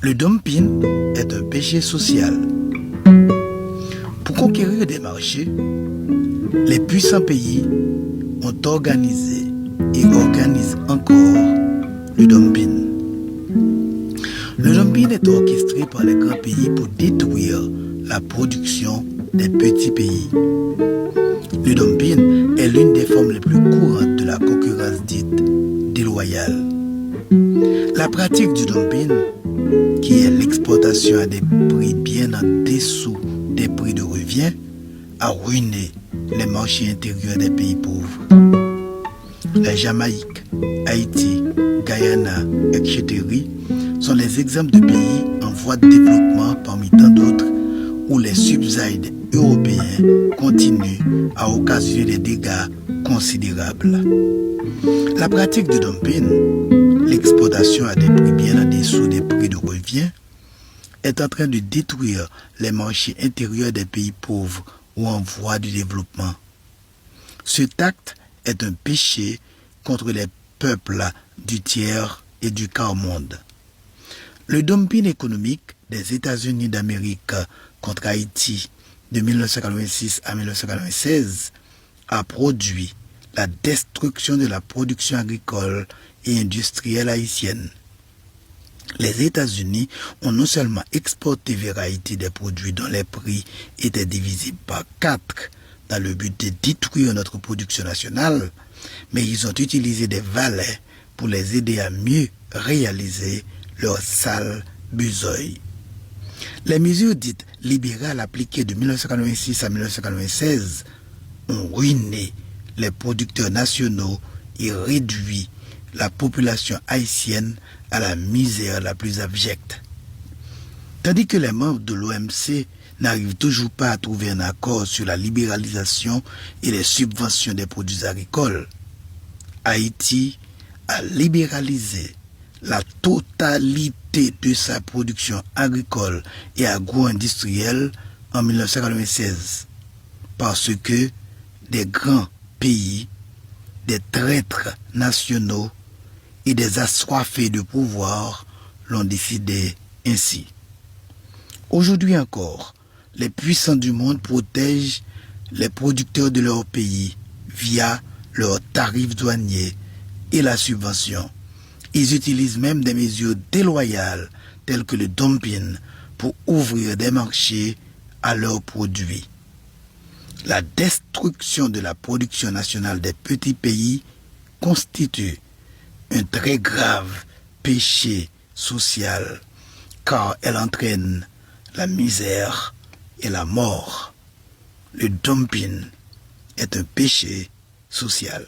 Le dumping est un péché social. Pour conquérir des marchés, les puissants pays ont organisé et organisent encore le dumping. Le dumping est orchestré par les grands pays pour détruire la production des petits pays. Le dumping est l'une des formes les plus courantes de la concurrence dite déloyale. La pratique du dumping, qui est l'exportation à des prix bien en dessous des prix de revient, a ruiné les marchés intérieurs des pays pauvres. La Jamaïque, Haïti, Guyana, etc. sont les exemples de pays en voie de développement parmi tant d'autres où les subsides européens continuent à occasionner des dégâts considérables. La pratique du dumping, l'exportation à des prix bien en dessous des prix de revient, est en train de détruire les marchés intérieurs des pays pauvres ou en voie de développement. Ce acte est un péché contre les peuples du tiers et du quart-monde. Le dumping économique des États-Unis d'Amérique contre Haïti de 1986 à 1996 a produit la destruction de la production agricole et industrielle haïtienne. Les États-Unis ont non seulement exporté vers Haïti des produits dont les prix étaient divisés par 4 dans le but de détruire notre production nationale, mais ils ont utilisé des valets pour les aider à mieux réaliser leur sale besogne. Les mesures dites libérales appliquées de 1986 à 1996 ont ruiné les producteurs nationaux et réduit la population haïtienne à la misère la plus abjecte. Tandis que les membres de l'OMC n'arrivent toujours pas à trouver un accord sur la libéralisation et les subventions des produits agricoles, Haïti a libéralisé la totalité de sa production agricole et agro-industrielle en 1996 parce que des grands pays, des traîtres nationaux et des assoiffés de pouvoir l'ont décidé ainsi. Aujourd'hui encore, les puissants du monde protègent les producteurs de leur pays via leurs tarifs douaniers et la subvention. Ils utilisent même des mesures déloyales telles que le dumping pour ouvrir des marchés à leurs produits. La destruction de la production nationale des petits pays constitue un très grave péché social car elle entraîne la misère et la mort. Le dumping est un péché social.